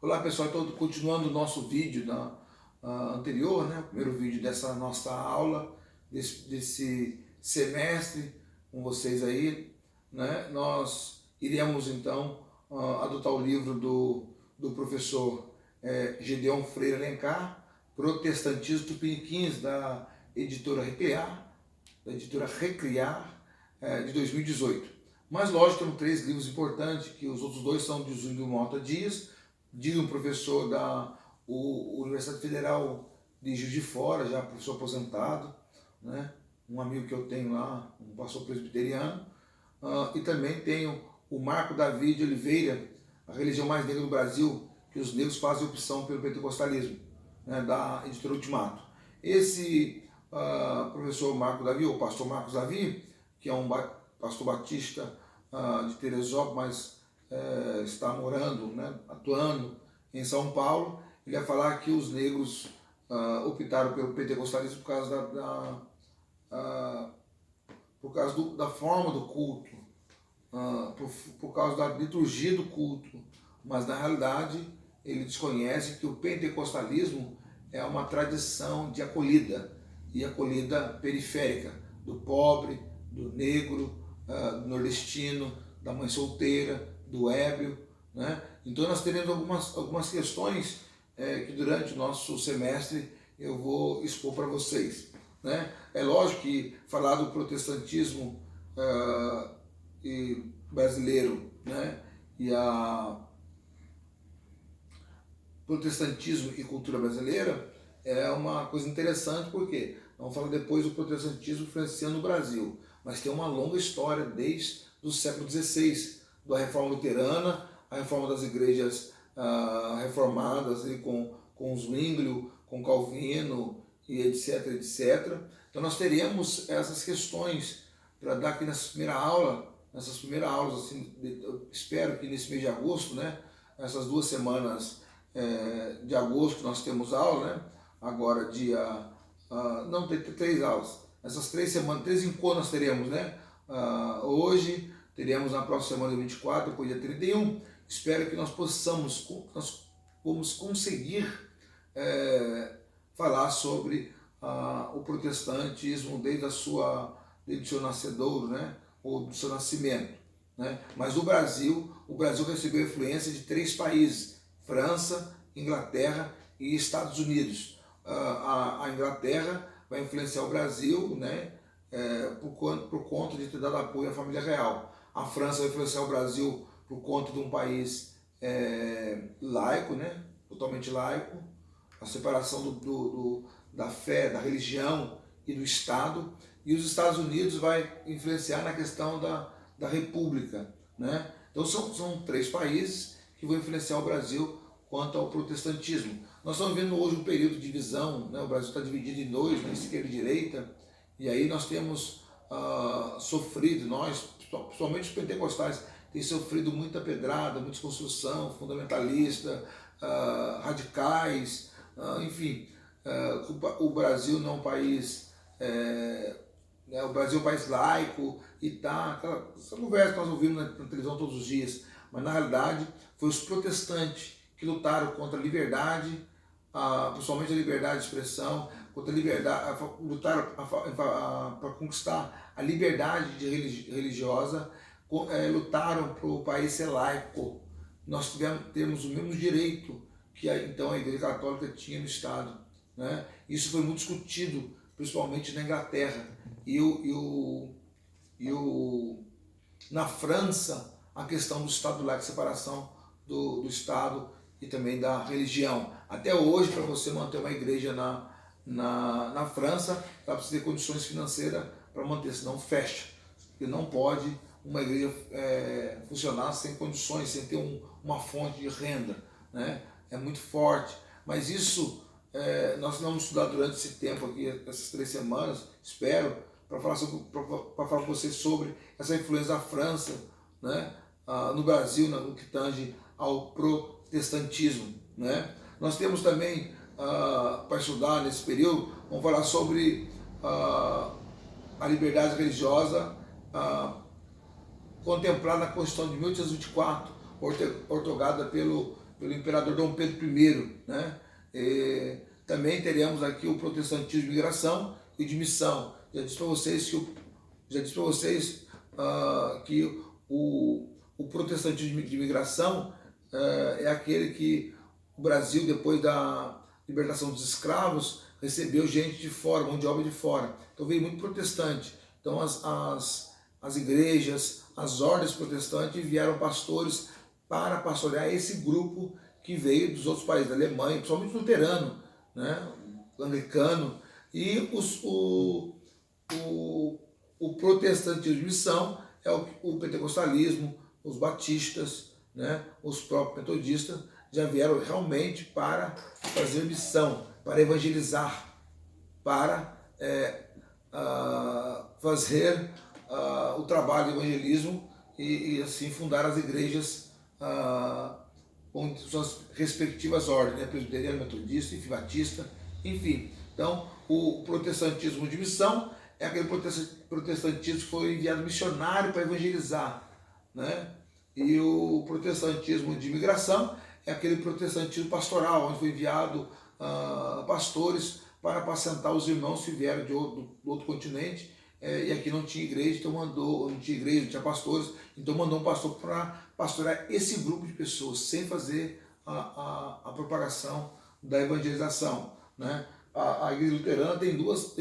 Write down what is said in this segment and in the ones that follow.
Olá pessoal, estou continuando o nosso vídeo anterior, né? O primeiro vídeo dessa nossa aula, desse semestre com vocês aí, né? Nós iremos então adotar o livro do professor Gedeon Freire Alencar, Protestantismo Tupiniquins, da editora Recriar, de 2018. Mas lógico, tem três livros importantes, que os outros dois são de Zumbi Mota Dias, de um professor da Universidade Federal de Juiz de Fora, já professor aposentado, né? Um amigo que eu tenho lá, um pastor presbiteriano, e também tenho o Marco Davi de Oliveira, A Religião Mais Negra do Brasil, que os negros fazem opção pelo pentecostalismo, né? Da editora Ultimato. Esse professor Marco Davi, ou pastor Marcos Davi, que é um pastor batista de Teresópolis, mas está morando, né, atuando em São Paulo, ele vai falar que os negros optaram pelo pentecostalismo por causa da forma do culto, por causa da liturgia do culto, mas na realidade ele desconhece que o pentecostalismo é uma tradição de acolhida, e acolhida periférica, do pobre, do negro, do nordestino, da mãe solteira, do ébrio, né? Então nós teremos algumas questões que durante o nosso semestre eu vou expor para vocês, né? É lógico que falar do protestantismo brasileiro, né? E a protestantismo e cultura brasileira é uma coisa interessante, porque vamos falar depois do protestantismo influenciando o Brasil, mas tem uma longa história desde o século XVI, da reforma luterana, a reforma das igrejas reformadas ali com Zwinglio, com Calvino e etc, etc. Então nós teremos essas questões para dar aqui nessas primeiras aulas, assim, eu espero que nesse mês de agosto, né, essas 2 semanas de agosto que nós temos aula, né, agora não, tem 3 aulas, essas 3 semanas, 3 encontros nós teremos, né, hoje, teremos na próxima semana, dia 24, depois dia 31, espero que nós vamos conseguir falar sobre o protestantismo desde o seu nascedouro, né, ou do seu nascimento, né? Mas o Brasil recebeu influência de 3 países, França, Inglaterra e Estados Unidos. A Inglaterra vai influenciar o Brasil, né, por conta de ter dado apoio à família real. A França vai influenciar o Brasil por conta de um país laico, né, totalmente laico, a separação da fé, da religião e do Estado. E os Estados Unidos vai influenciar na questão da república, né? Então são 3 países que vão influenciar o Brasil quanto ao protestantismo. Nós estamos vendo hoje um período de divisão, né? O Brasil está dividido em 2, né? Esquerda e direita, e aí nós temos sofrido, principalmente os pentecostais, têm sofrido muita pedrada, muita desconstrução, fundamentalista, radicais, enfim. O Brasil não é um país... o Brasil é um país laico e essa conversa que nós ouvimos na televisão todos os dias, mas na realidade foi os protestantes que lutaram contra a liberdade, principalmente a liberdade de expressão, contra a liberdade, lutaram para conquistar a liberdade religiosa, lutaram para o país ser laico. Nós temos o mesmo direito que então a Igreja Católica tinha no Estado, né? Isso foi muito discutido, principalmente na Inglaterra. Na França, a questão do Estado laico, separação do Estado e também da religião. Até hoje, para você manter uma igreja na França, ela precisa ter condições financeiras para manter, senão fecha. Porque não pode uma igreja funcionar sem condições, sem ter uma fonte de renda, né? É muito forte. Mas isso nós vamos estudar durante esse tempo aqui, essas 3 semanas, espero, para falar com vocês sobre essa influência da França, né, no Brasil, no que tange ao protestantismo, né? Nós temos também, para estudar nesse período, vamos falar sobre a liberdade religiosa contemplada na Constituição de 1824, outorgada pelo pelo imperador Dom Pedro I, né? Também teremos aqui o protestantismo de migração e de missão. Já disse para vocês que o protestantismo de migração é aquele que o Brasil, depois da libertação dos escravos, recebeu gente de fora, mão de obra de fora. Então veio muito protestante. Então as igrejas, as ordens protestantes enviaram pastores para pastorear esse grupo que veio dos outros países, da Alemanha, principalmente luterano, né, anglicano, e o protestantismo de missão é o pentecostalismo, os batistas, né, os próprios metodistas já vieram realmente para fazer missão, para evangelizar, para fazer o trabalho de evangelismo e assim fundar as igrejas com suas respectivas ordens, né? Presbiteriano, metodista, enfim, batista, enfim. Então, o protestantismo de missão é aquele protestantismo que foi enviado missionário para evangelizar, né? E o protestantismo de imigração é aquele protestantismo pastoral, onde foi enviado pastores para apacentar os irmãos que vieram do outro continente, e aqui não tinha igreja, então não tinha pastores, então mandou um pastor para pastorear esse grupo de pessoas, sem fazer a propagação da evangelização, né? A igreja luterana tem duas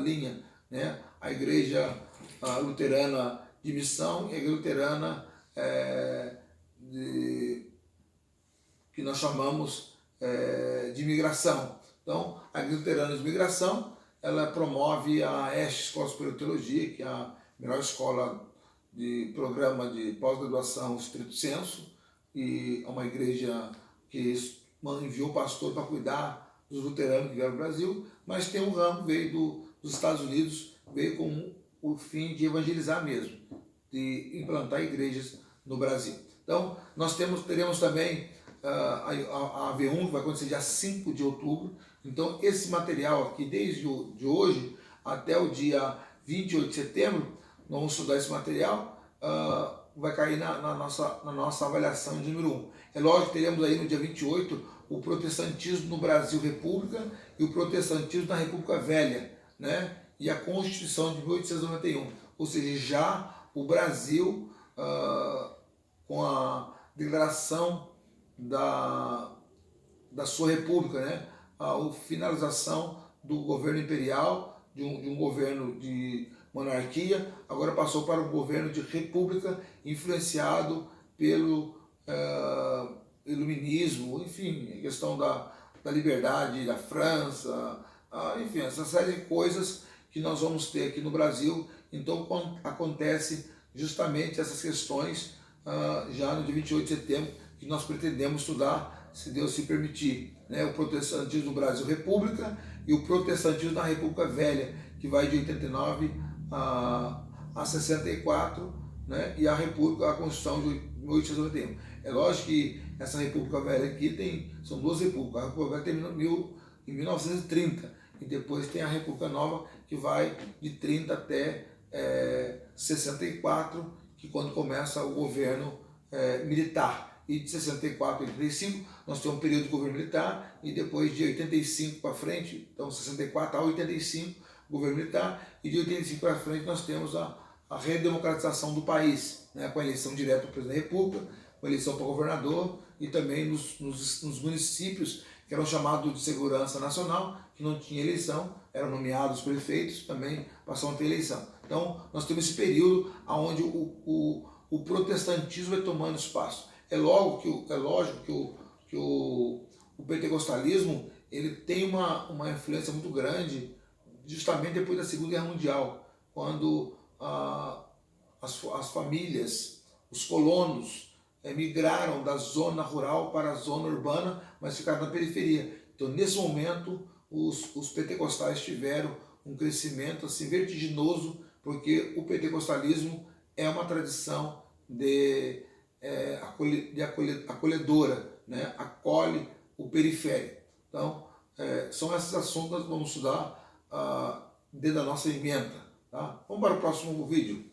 linhas, né? A igreja luterana de missão e a igreja luterana que nós chamamos de imigração. Então, a igreja luterana de imigração, ela promove a EST, Escola Superior de Teologia, que é a melhor escola de programa de pós-graduação estrito senso, e é uma igreja que enviou pastor para cuidar dos luteranos que vieram ao Brasil, mas tem um ramo, veio dos Estados Unidos, veio com o fim de evangelizar mesmo, de implantar igrejas no Brasil. Então, nós teremos também a AV1, que vai acontecer dia 5 de outubro. Então, esse material aqui, desde de hoje até o dia 28 de setembro, nós vamos estudar esse material, vai cair na nossa avaliação de número 1. É lógico que teremos aí no dia 28 o protestantismo no Brasil República e o protestantismo na República Velha, né? E a Constituição de 1891, ou seja, já o Brasil com a declaração da sua república, né? A finalização do governo imperial, de um governo de monarquia, agora passou para um governo de república, influenciado pelo iluminismo, enfim, a questão da liberdade da França, enfim, essa série de coisas que nós vamos ter aqui no Brasil. Então, acontece justamente essas questões já no dia 28 de setembro, que nós pretendemos estudar, se Deus se permitir, né? O protestantismo no Brasil República e o protestantismo na República Velha, que vai de 89 a 64, né? E a República, a Constituição de 1891. É lógico que essa República Velha aqui são duas repúblicas. A República Velha termina em 1930 e depois tem a República Nova, que vai de 30 até 64, que quando começa o governo militar. E de 64 a 85 nós temos um período de governo militar, e depois de 85 para frente, então 64 a 85, governo militar, e de 85 para frente nós temos a redemocratização do país, né, com a eleição direta do presidente da República, com a eleição para governador, e também nos municípios que eram chamados de segurança nacional, que não tinha eleição, eram nomeados prefeitos, também passaram a ter eleição. Então nós temos esse período onde o protestantismo vai tomando espaço. É lógico que o pentecostalismo ele tem uma influência muito grande, justamente depois da Segunda Guerra Mundial, quando as famílias, os colonos, migraram da zona rural para a zona urbana, mas ficaram na periferia. Então, nesse momento, os pentecostais tiveram um crescimento assim, vertiginoso, porque o pentecostalismo é uma tradição acolhedora, né? Acolhe o periférico. Então, são esses assuntos que nós vamos estudar dentro da nossa emenda. Tá? Vamos para o próximo vídeo.